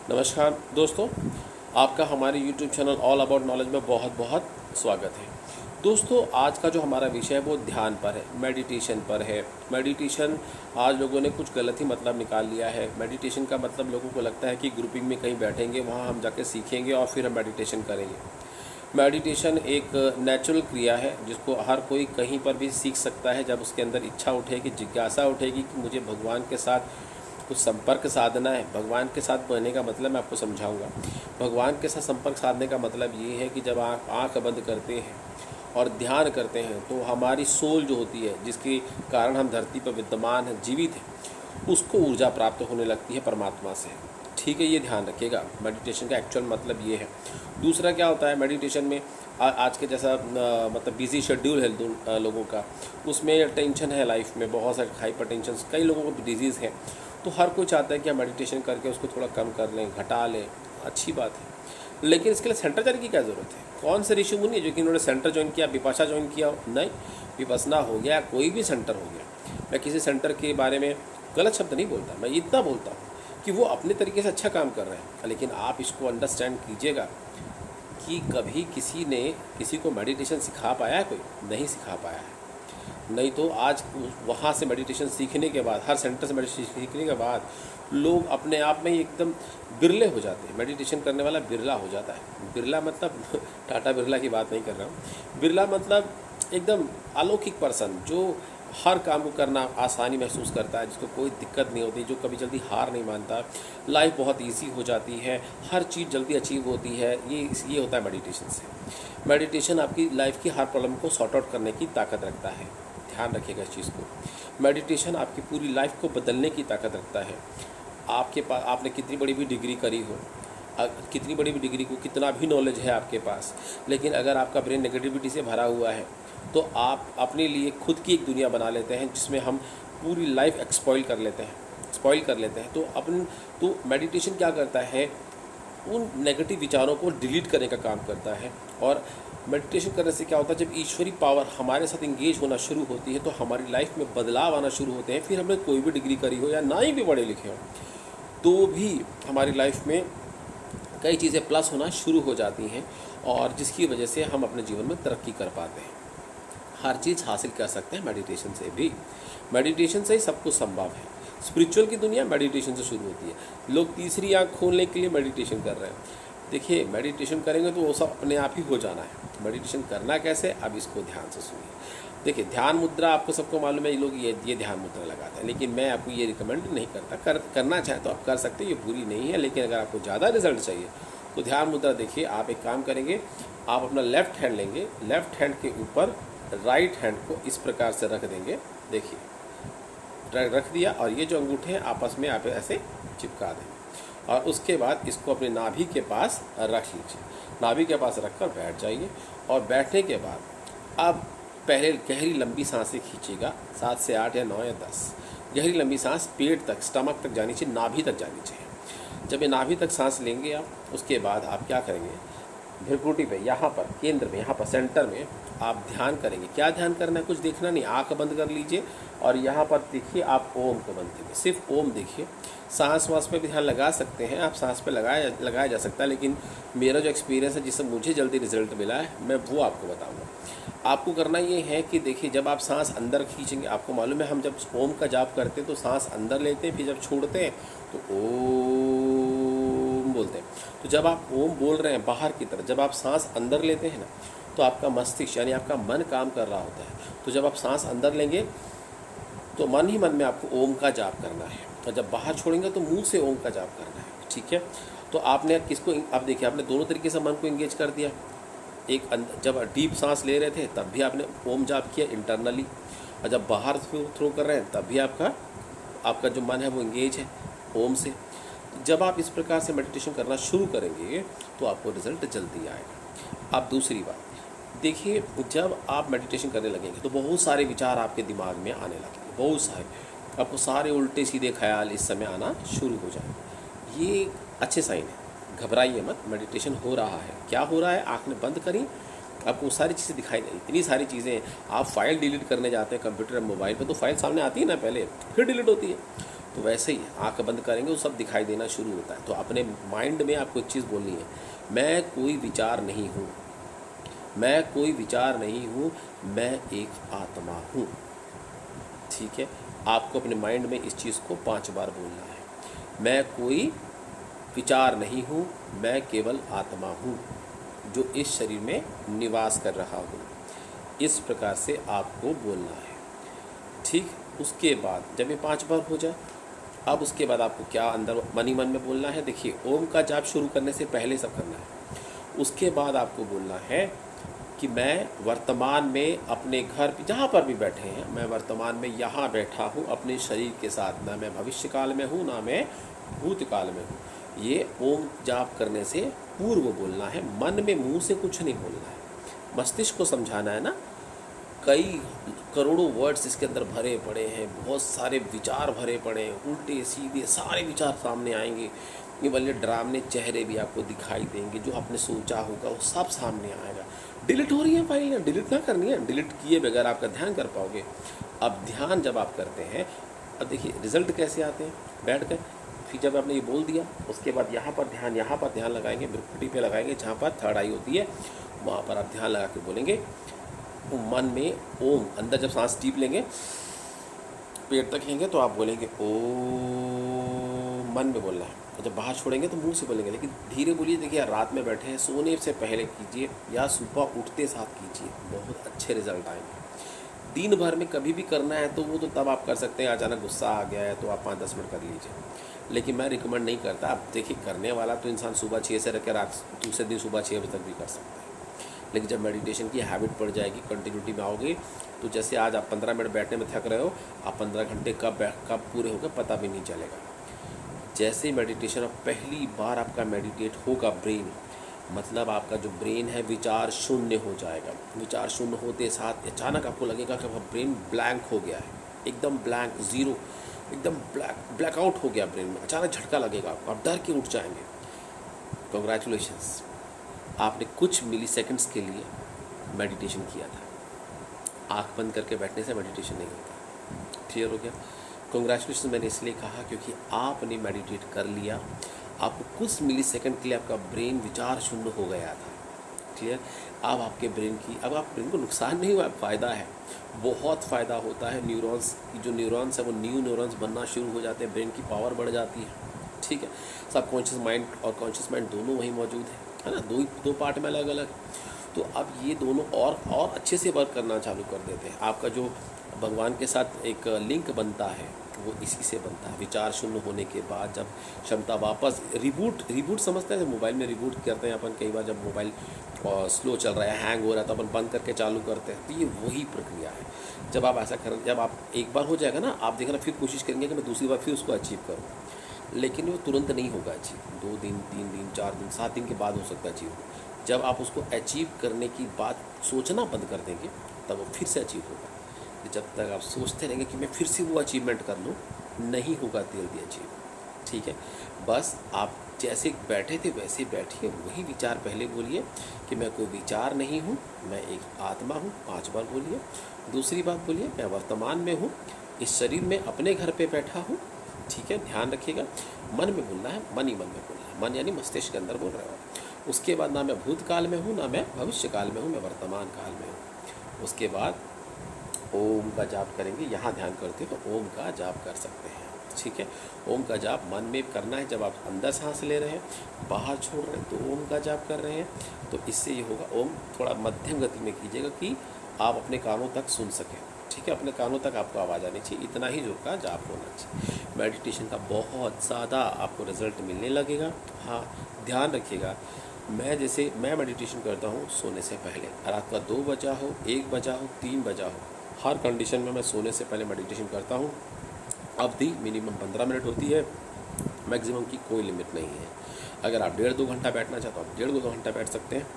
नमस्कार दोस्तों, आपका हमारे YouTube channel all about knowledge में बहुत बहुत स्वागत है। दोस्तों, आज का जो हमारा विषय है वो ध्यान पर है, मेडिटेशन पर है। मेडिटेशन आज लोगों ने कुछ गलत ही मतलब निकाल लिया है। मेडिटेशन का मतलब लोगों को लगता है कि ग्रुपिंग में कहीं बैठेंगे, वहाँ हम जाके सीखेंगे और फिर हम मेडिटेशन करेंगे। मेडिटेशन एक नेचुरल क्रिया है जिसको हर कोई कहीं पर भी सीख सकता है, जब उसके अंदर इच्छा उठेगी, जिज्ञासा उठेगी कि मुझे भगवान के साथ कुछ संपर्क साधना है। भगवान के साथ बनने का मतलब मैं आपको समझाऊंगा। भगवान के साथ संपर्क साधने का मतलब ये है कि जब आप आँख बंद करते हैं और ध्यान करते हैं तो हमारी सोल जो होती है, जिसके कारण हम धरती पर विद्यमान हैं, जीवित हैं, उसको ऊर्जा प्राप्त होने लगती है परमात्मा से। ठीक है, ये ध्यान रखिएगा। मेडिटेशन का एक्चुअल मतलब ये है। दूसरा क्या होता है मेडिटेशन में, आज के जैसा मतलब बिजी शेड्यूल है लोगों का, उसमें टेंशन है लाइफ में, बहुत सारे हाइपर टेंशन, कई लोगों को डिजीज़ है। तो हर कोई चाहता है कि हम मेडिटेशन करके उसको थोड़ा कम कर लें, घटा लें। अच्छी बात है, लेकिन इसके लिए सेंटर जाने की क्या ज़रूरत है? कौन से ऋषि मुनि है जो कि उन्होंने सेंटर ज्वाइन किया, विपाशा ज्वाइन किया? नहीं, विपसना हो गया, कोई भी सेंटर हो गया। मैं किसी सेंटर के बारे में गलत शब्द नहीं बोलता, मैं इतना बोलता हूँ कि वो अपने तरीके से अच्छा काम कर रहे हैं। लेकिन आप इसको अंडरस्टैंड कीजिएगा कि कभी किसी ने किसी को मेडिटेशन सिखा पाया है? कोई नहीं सिखा पाया है। नहीं तो आज वहाँ से मेडिटेशन सीखने के बाद, हर सेंटर से मेडिटेशन सीखने के बाद लोग अपने आप में ही एकदम बिरले हो जाते हैं। मेडिटेशन करने वाला बिरला हो जाता है। बिरला मतलब टाटा बिरला की बात नहीं कर रहा हूँ। बिरला मतलब एकदम अलौकिक पर्सन, जो हर काम को करना आसानी महसूस करता है, जिसको कोई दिक्कत नहीं होती, जो कभी जल्दी हार नहीं मानता, लाइफ बहुत इजी हो जाती है, हर चीज़ जल्दी अचीव होती है। ये होता है मेडिटेशन से। मेडिटेशन आपकी लाइफ की हर प्रॉब्लम को सॉर्ट आउट करने की ताकत रखता है। ध्यान रखिएगा इस चीज़ को। मेडिटेशन आपकी पूरी लाइफ को बदलने की ताकत रखता है। आपके पास, आपने कितनी बड़ी भी डिग्री करी हो, कितनी बड़ी भी डिग्री को, कितना भी नॉलेज है आपके पास, लेकिन अगर आपका ब्रेन नेगेटिविटी से भरा हुआ है तो आप अपने लिए खुद की एक दुनिया बना लेते हैं जिसमें हम पूरी लाइफ स्पॉइल कर लेते हैं। तो मेडिटेशन क्या करता है, उन नेगेटिव विचारों को डिलीट करने का काम करता है। और मेडिटेशन करने से क्या होता है, जब ईश्वरीय पावर हमारे साथ इंगेज होना शुरू होती है तो हमारी लाइफ में बदलाव आना शुरू होते हैं। फिर हमने कोई भी डिग्री करी हो या ना ही भी पढ़े लिखे हो, तो भी हमारी लाइफ में कई चीज़ें प्लस होना शुरू हो जाती हैं, और जिसकी वजह से हम अपने जीवन में तरक्की कर पाते हैं। हर चीज़ हासिल कर सकते हैं मेडिटेशन से भी। मेडिटेशन से ही सब कुछ संभव है। स्पिरिचुअल की दुनिया मेडिटेशन से शुरू होती है। लोग तीसरी आँख खोलने के लिए मेडिटेशन कर रहे हैं। देखिए, मेडिटेशन करेंगे तो वो सब अपने आप ही हो जाना है। मेडिटेशन करना कैसे, अब इसको ध्यान से सुनिए। देखिए, ध्यान मुद्रा आपको सबको मालूम है, ये लोग ये ध्यान मुद्रा लगाते हैं, लेकिन मैं आपको ये रिकमेंड नहीं करता। करना चाहे तो आप कर सकते हैं, ये बुरी नहीं है। लेकिन अगर आपको ज़्यादा रिजल्ट चाहिए तो ध्यान मुद्रा देखिए, आप एक काम करेंगे, आप अपना लेफ्ट हैंड लेंगे, लेफ्ट हैंड के ऊपर राइट हैंड को इस प्रकार से रख देंगे। देखिए, रख दिया, और ये जो अंगूठे हैं आपस में आप ऐसे चिपका दें, और उसके बाद इसको अपने नाभि के पास रख लीजिए। नाभि के पास रखकर बैठ जाइए, और बैठने के बाद अब पहले गहरी लंबी सांसें खींचिएगा, 7 से 8 या 9 या 10 गहरी लंबी सांस पेट तक, स्टमक तक जानी चाहिए, नाभि तक जानी चाहिए। जब ये नाभि तक सांस लेंगे आप, उसके बाद आप क्या करेंगे, भ्रिकुटी पे, यहाँ पर केंद्र में, यहाँ पर सेंटर में आप ध्यान करेंगे। क्या ध्यान करना है, कुछ देखना नहीं, आंख बंद कर लीजिए और यहाँ पर देखिए, आप ओम को बंद कीजिए, सिर्फ ओम देखिए। सांस वास पे भी ध्यान लगा सकते हैं आप, सांस पे लगाया जा सकता है, लेकिन मेरा जो एक्सपीरियंस है, जिससे मुझे जल्दी रिजल्ट मिला है, मैं वो आपको बताऊँगा। आपको करना ये है कि देखिए, जब आप सांस अंदर खींचेंगे, आपको मालूम है हम जब ओम का जाप करते हैं तो सांस अंदर लेते हैं, फिर जब छोड़ते हैं तो ओम बोलते हैं। तो जब आप ओम बोल रहे हैं बाहर की तरफ, जब आप सांस अंदर लेते हैं ना, तो आपका मस्तिष्क यानी आपका मन काम कर रहा होता है। तो जब आप सांस अंदर लेंगे तो मन ही मन में आपको ओम का जाप करना है, और जब बाहर छोड़ेंगे तो मुंह से ओम का जाप करना है। ठीक है, तो आपने किसको, आप देखिए, आपने दोनों तरीके से मन को इंगेज कर दिया। एक जब डीप सांस ले रहे थे तब भी आपने ओम जाप किया इंटरनली, और जब बाहर थ्रो कर रहे हैं तब भी आपका जो मन है वो इंगेज है ओम से। जब आप इस प्रकार से मेडिटेशन करना शुरू करेंगे तो आपको रिजल्ट जल्दी आएगा। अब दूसरी बात देखिए, जब आप मेडिटेशन करने लगेंगे तो बहुत सारे विचार आपके दिमाग में आने लगेंगे, बहुत सारे, आपको सारे उल्टे सीधे ख्याल इस समय आना शुरू हो जाएंगे। ये अच्छे साइन है, घबराइए मत, मेडिटेशन हो रहा है। क्या हो रहा है, आँखें बंद करी, आपको सारी चीज़ें दिखाई देंगी, इतनी सारी चीज़ें। आप फाइल डिलीट करने जाते हैं कंप्यूटर या मोबाइल पे, तो फाइल सामने आती है ना पहले, फिर डिलीट होती है। तो वैसे ही आंख बंद करेंगे वो सब दिखाई देना शुरू होता है। तो अपने माइंड में आपको एक चीज़ बोलनी है, मैं कोई विचार नहीं हूँ, मैं कोई विचार नहीं हूँ, मैं एक आत्मा हूँ। ठीक है, आपको अपने माइंड में इस चीज़ को 5 बार बोलना है। मैं कोई विचार नहीं हूँ, मैं केवल आत्मा हूँ जो इस शरीर में निवास कर रहा हूँ। इस प्रकार से आपको बोलना है। ठीक, उसके बाद जब ये 5 बार हो जाए, अब उसके बाद आपको क्या अंदर मन ही मन में बोलना है। देखिए, ओम का जाप शुरू करने से पहले सब करना है। उसके बाद आपको बोलना है कि मैं वर्तमान में अपने घर पे जहाँ पर भी बैठे हैं, मैं वर्तमान में यहाँ बैठा हूँ अपने शरीर के साथ, ना मैं भविष्य काल में हूँ ना मैं भूतकाल में हूँ। ये ओम जाप करने से पूर्व बोलना है, मन में मुंह से कुछ नहीं बोलना है। मस्तिष्क को समझाना है ना, कई करोड़ों वर्ड्स इसके अंदर भरे पड़े हैं, बहुत सारे विचार भरे पड़े हैं, उल्टे सीधे सारे विचार सामने आएंगे। ये वाले डरावने चेहरे भी आपको दिखाई देंगे, जो आपने सोचा होगा वो सब सामने आएगा। डिलीट हो रही है फाइल, डिलीट ना करनी है, डिलीट किए बगैर आपका ध्यान कर पाओगे। अब ध्यान जब आप करते हैं, अब देखिए रिजल्ट कैसे आते हैं, बैठ कर फिर जब आपने ये बोल दिया, उसके बाद यहाँ पर ध्यान लगाएंगे, भ्रुकुटी पे लगाएंगे, जहाँ पर थर्ड आई होती है वहाँ पर आप ध्यान लगा के बोलेंगे। तो मन में ओम, अंदर जब सांस टीप लेंगे पेट तक लेंगे तो आप बोलेंगे ओम, मन में बोलना है। और जब बाहर छोड़ेंगे तो मुंह से बोलेंगे, लेकिन धीरे बोलिए। देखिए, रात में बैठे हैं, सोने से पहले कीजिए या सुबह उठते साथ कीजिए, बहुत अच्छे रिजल्ट आएंगे। दिन भर में कभी भी करना है तो वो तो तब आप कर सकते हैं, अचानक गुस्सा आ गया है तो आप 5-10 मिनट कर लीजिए, लेकिन मैं रिकमेंड नहीं करता। आप देखिए, करने वाला तो इंसान सुबह 6 से रख के रात दूसरे दिन सुबह 6 बजे तक भी कर सकता है। लेकिन जब मेडिटेशन की हैबिट पड़ जाएगी, कंटिन्यूटी में आओगे, तो जैसे आज आप 15 मिनट बैठने में थक रहे हो, आप 15 घंटे कब पूरे हो गए पता भी नहीं चलेगा। जैसे मेडिटेशन, अब पहली बार आपका मेडिटेट होगा ब्रेन, मतलब आपका जो ब्रेन है विचार शून्य हो जाएगा। विचार शून्य होते साथ अचानक आपको लगेगा कि ब्रेन ब्लैंक हो गया है, एकदम ब्लैंक, ज़ीरो, एकदम ब्लैकआउट हो गया ब्रेन में। अचानक झटका लगेगा आपको, आप डर के उठ जाएंगे। कॉन्ग्रेचुलेशंस, आपने कुछ मिली सेकेंड्स के लिए मेडिटेशन किया था। आँख बंद करके बैठने से मेडिटेशन नहीं होता। क्लियर हो गया? कॉन्ग्रेचुलेशन मैंने इसलिए कहा क्योंकि आपने मेडिटेट कर लिया। आपको कुछ मिली सेकेंड के लिए आपका ब्रेन विचार शून्य हो गया था। क्लियर? अब आपके ब्रेन की, अब आप ब्रेन को नुकसान नहीं हुआ, फ़ायदा है, बहुत फ़ायदा होता है। न्यूरॉन्स की जो न्यूरॉन्स है वो न्यू न्यूरॉन्स बनना शुरू हो जाते हैं, ब्रेन की पावर बढ़ जाती है। ठीक है, सबकॉन्शियस माइंड और कॉन्शियस माइंड दोनों वहीं मौजूद है ना, दो पार्ट में अलग अलग। तो अब ये दोनों और अच्छे से वर्क करना चालू कर देते हैं। आपका जो भगवान के साथ एक लिंक बनता है वो इसी से बनता है। विचार शून्य होने के बाद जब क्षमता वापस रिबूट समझते हैं, मोबाइल में रिबूट करते हैं अपन कई बार, जब मोबाइल स्लो चल रहा है, हैंग हो रहा है, तो अपन बंद करके चालू करते हैं। तो ये वही प्रक्रिया है। जब आप ऐसा करें, जब आप एक बार हो जाएगा ना, आप देखना फिर कोशिश करेंगे कि मैं दूसरी बार फिर उसको अचीव करूँ, लेकिन वो तुरंत नहीं होगा अचीव। 2 दिन, 3 दिन, 4 दिन, 7 दिन के बाद हो सकता है अचीव। जब आप उसको अचीव करने की बात सोचना बंद कर देंगे तब वो फिर से अचीव होगा। जब तक आप सोचते रहेंगे कि मैं फिर से वो अचीवमेंट कर लूँ, नहीं होगा जल्दी अचीव। ठीक है, बस आप जैसे बैठे थे वैसे बैठिए, वही विचार पहले बोलिए कि मैं कोई विचार नहीं हूँ, मैं एक आत्मा हूँ, 5 बार बोलिए। दूसरी बात बोलिए, मैं वर्तमान में हूँ, इस शरीर में अपने घर पे बैठा हूँ। ठीक है, ध्यान रखिएगा, मन में बोलना है, मन ही मन में बोलना है, मन यानी मस्तिष्क के अंदर बोल रहे हो। उसके बाद ना मैं भूतकाल में हूँ ना मैं भविष्य काल में हूँ, मैं वर्तमान काल में हूँ। उसके बाद ओम का जाप करेंगे, यहाँ ध्यान करते हो तो ओम का जाप कर सकते हैं। ठीक है, ओम का जाप मन में करना है। जब आप अंदर सांस ले रहे हैं, बाहर छोड़ रहे हैं तो ओम का जाप कर रहे हैं, तो इससे ये होगा। ओम थोड़ा मध्यम गति में कीजिएगा कि आप अपने कानों तक सुन सकें। ठीक है, अपने कानों तक आपको आवाज़ आनी चाहिए, इतना ही जो का जाप होना चाहिए। मेडिटेशन का बहुत ज़्यादा आपको रिजल्ट मिलने लगेगा। हाँ, ध्यान रखिएगा, मैं मेडिटेशन करता हूँ सोने से पहले, रात का 2 बजा हो, 1 बजा हो, 3 बजा हो, हर कंडीशन में मैं सोने से पहले मेडिटेशन करता हूँ। अवधि मिनिमम 15 मिनट होती है, मैक्सिमम की कोई लिमिट नहीं है। अगर आप 1.5-2 घंटा बैठना चाहते हो आप 1.5-2 घंटा बैठ सकते हैं।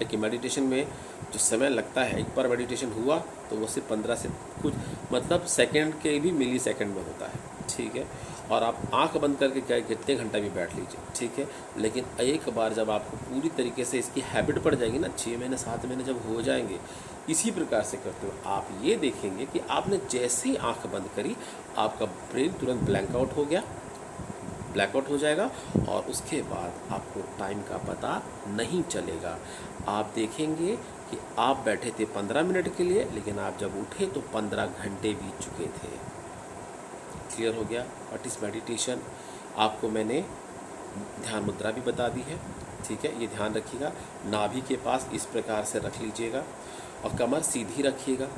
लेकिन मेडिटेशन में जो समय लगता है, एक बार मेडिटेशन हुआ तो वो सिर्फ 15 से कुछ मतलब सेकंड के भी मिली सेकंड में होता है। ठीक है, और आप आंख बंद करके चाहे कितने घंटा भी बैठ लीजिए, ठीक है। लेकिन एक बार जब आपको पूरी तरीके से इसकी हैबिट पड़ जाएगी ना, 6 महीने 7 महीने जब हो जाएंगे इसी प्रकार से करते हो, आप ये देखेंगे कि आपने जैसे ही आंख बंद करी आपका ब्रेन तुरंत ब्लैंक आउट हो जाएगा और उसके बाद आपको टाइम का पता नहीं चलेगा। आप देखेंगे कि आप बैठे थे 15 मिनट के लिए, लेकिन आप जब उठे तो 15 घंटे बीत चुके थे। क्लियर हो गया व्हाट इज़ मेडिटेशन। आपको मैंने ध्यान मुद्रा भी बता दी है, ठीक है। ये ध्यान रखिएगा, नाभि के पास इस प्रकार से रख लीजिएगा और कमर सीधी रखिएगा।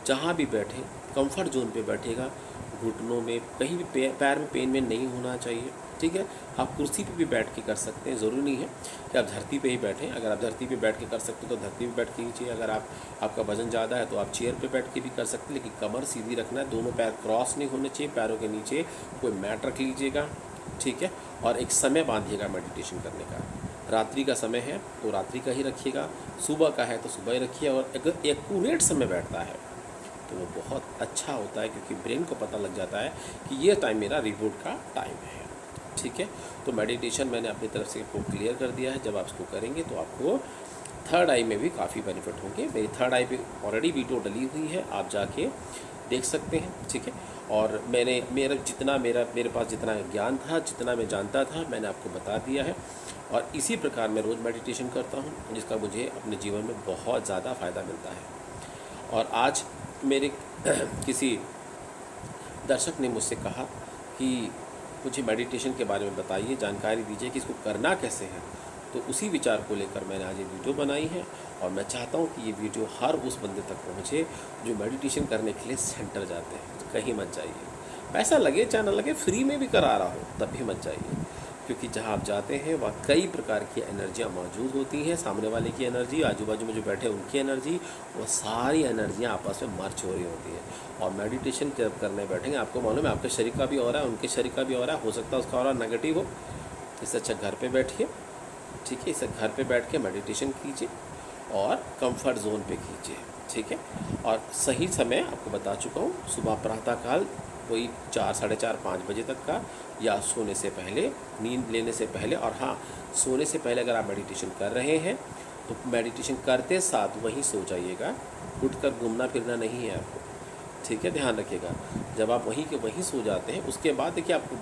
जहाँ भी बैठे कंफर्ट जोन पे बैठेगा, घुटनों में कहीं भी पैर में पेन में नहीं होना चाहिए, ठीक है। आप कुर्सी पे भी बैठ के कर सकते हैं, ज़रूरी नहीं है कि आप धरती पे ही बैठें। अगर आप धरती पे बैठ के कर सकते हो तो धरती पे बैठ के कीजिए। अगर आपका वजन ज़्यादा है तो आप चेयर पे बैठ के भी कर सकते हैं, लेकिन कमर सीधी रखना है, दोनों पैर क्रॉस नहीं होने चाहिए। पैरों के नीचे कोई मैट रख लीजिएगा, ठीक है। और एक समय बांधिएगा मेडिटेशन करने का। रात्रि का समय है तो रात्रि का ही रखिएगा, सुबह का है तो सुबह ही रखिए। और अगर एक्यूरेट समय बैठता है तो वो बहुत अच्छा होता है, क्योंकि ब्रेन को पता लग जाता है कि ये टाइम मेरा रिबूट का टाइम है, ठीक है। तो मेडिटेशन मैंने अपनी तरफ से आपको क्लियर कर दिया है। जब आप इसको करेंगे तो आपको थर्ड आई में भी काफ़ी बेनिफिट होंगे। मेरी थर्ड आई पे ऑलरेडी वीडियो डली हुई है, आप जाके देख सकते हैं, ठीक है। और मेरे पास जितना ज्ञान था, जितना मैं जानता था, मैंने आपको बता दिया है। और इसी प्रकार मैं रोज़ मेडिटेशन करता हूँ, जिसका मुझे अपने जीवन में बहुत ज़्यादा फ़ायदा मिलता है। और आज मेरे किसी दर्शक ने मुझसे कहा कि मुझे मेडिटेशन के बारे में बताइए, जानकारी दीजिए कि इसको करना कैसे है। तो उसी विचार को लेकर मैंने आज ये वीडियो बनाई है और मैं चाहता हूँ कि ये वीडियो हर उस बंदे तक पहुँचे जो मेडिटेशन करने के लिए सेंटर जाते हैं। तो कहीं मत जाइए, पैसा लगे चाहे ना लगे, फ्री में भी करा रहा हो तब भी मत जाइए, क्योंकि जहाँ आप जाते हैं वहाँ कई प्रकार की एनर्जियाँ मौजूद होती हैं। सामने वाले की एनर्जी, आजू बाजू में जो बैठे उनकी एनर्जी, वो सारी एनर्जियाँ आपस में मर्ज हो रही होती हैं। और मेडिटेशन जब करने बैठेंगे, आपको मालूम है आपके शरीर का भी हो रहा है, उनके शरीर का भी हो रहा है, हो सकता है उसका हो रहा नेगेटिव हो। इससे अच्छा घर पे बैठिए, ठीक है। इसे घर पे बैठ के मेडिटेशन कीजिए और कंफर्ट जोन पे कीजिए, ठीक है। और सही समय आपको बता चुका हूँ, सुबह प्रातःकाल कोई 4, साढ़े 4, 5 बजे तक का, या सोने से पहले, नींद लेने से पहले। और हाँ, सोने से पहले अगर आप मेडिटेशन कर रहे हैं तो मेडिटेशन करते साथ वहीं सो जाइएगा, उठकर घूमना फिरना नहीं है आपको, ठीक है। ध्यान रखिएगा, जब आप वहीं के वहीं सो जाते हैं, उसके बाद देखिए आपको,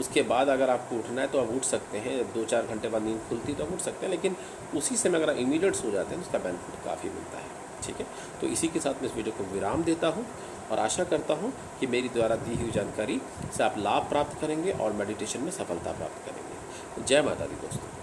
उसके बाद अगर आपको उठना है तो आप उठ सकते हैं, 2-4 घंटे बाद नींद खुलती तो आप उठ सकते हैं, लेकिन उसी समय अगर आप इमीडिएट सो जाते हैं तो उसका बेनिफिट काफ़ी मिलता है, ठीक है। तो इसी के साथ मैं इस वीडियो को विराम देता हूँ और आशा करता हूँ कि मेरी द्वारा दी हुई जानकारी से आप लाभ प्राप्त करेंगे और मेडिटेशन में सफलता प्राप्त करेंगे। जय माता दी दोस्तों।